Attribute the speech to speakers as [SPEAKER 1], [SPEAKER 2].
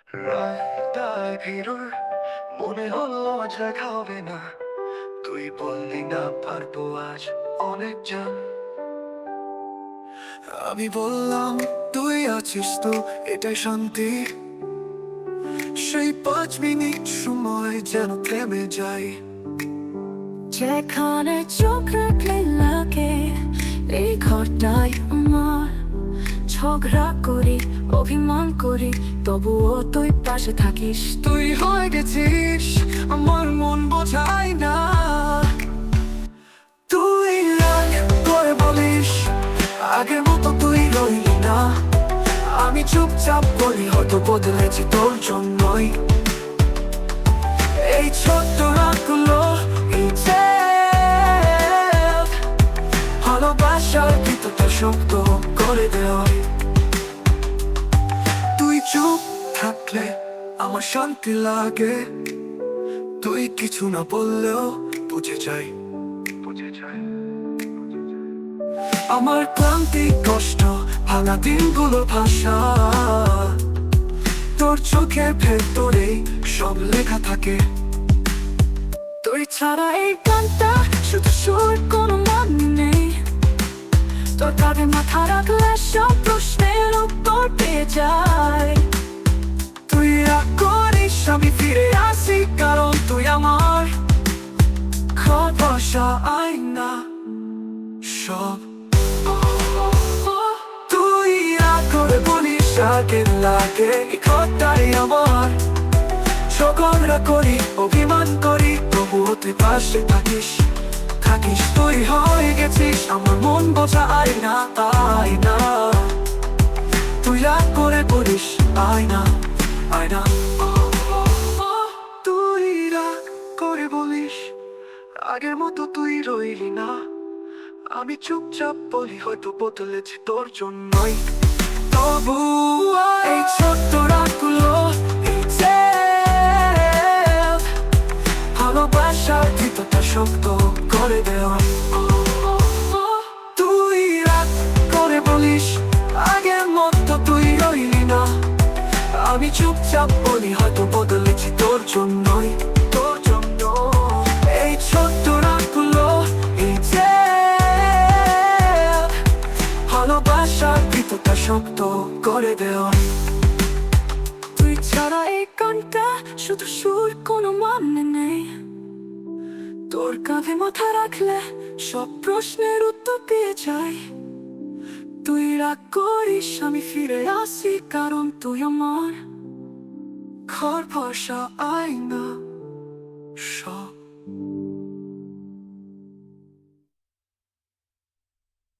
[SPEAKER 1] রাস্তায় ভিড় মনে হলো আজ দেখা হবে না। তুই বললি না পারবো আজ অনেক জান। আমি বললাম তুই আছিস তো এটাই শান্তি। সেই 5 মিনিট সময় যেন থেমে যাই।
[SPEAKER 2] যেখানে চোখ রাখলে লাগে এই ঘরটাই আমার। ঝগড়া করি, অভিমান করি, তবুও তুই পাশে থাকিস।
[SPEAKER 1] তুই হয়ে গেছিস আমার মন বোঝাই না। তুই রাগ করে বলিস আগের মতো তুই রইলি না। আমি চুপচাপ বলি হয়তো বদলেছি তোর জন্যই। এই ছোট্ট রাগগুলো এই যে ভালোবাসার ভিতরটা শক্ত করে দেয়। তুই চুপ থাকলে আমার শান্তি লাগে। তুই কিছু না বললেও বুঝে যাই। আমার ক্লান্তি কষ্ট ভাঙা দিনগুলো ভাষা তোর চোখের ভেতরেই সব লেখা থাকে।
[SPEAKER 2] তুই ছাড়া এই গানটা শুধু সুর, কোনো মানে নেই। তোর কাঁধে মাথা রাখলে সব প্রশ্নের উত্তর পেয়ে যায়।
[SPEAKER 1] তুই রাগ করিস আমি ফিরে আসি, কারণ তুই আমার ঘর বসা আয়না সব। তুই রাগ করে বলিস আগের লাগে এই ঘরটাই আমার। ঝগড়া করি, অভিমান করি, তবুও তুই পাশে থাকিস। তুই হয়ে গেছিস আমার মন বোঝা আয়না আয়না। তুই রাগ করে বলিস আয়না আয়না। তুই রাগ করে বলিস আগের মতো তুই রইলি না। আমি চুপচাপ বলি হয়তো বদলেছি তোর জন্যই। তবু এই ছোট্ট রাগগুলো এই যে ভালোবাসার ভিতরটা শক্ত করে দেওয়া। তুই রাগ করে বলিস আগের মতো তুই রইলি না। আমি চুপচাপ বলি হয়তো বদলেছি তোর জন্যই। তোর জন্য এই ছোট্ট রাগগুলো এই যে ভালোবাসার ভিতরটা শক্ত করে দেওয়া।
[SPEAKER 2] তুই ছাড়া এই গানটা শুধু সুর, কোনো মানে নেই। তোর কাঁধে মাথা রাখলে সব প্রশ্নের উত্তর পেয়ে যাই। তুই রাগ করিস আমি ফিরে আসি, কারণ তুই আমার
[SPEAKER 1] ঘর ভরসা আয়না সব।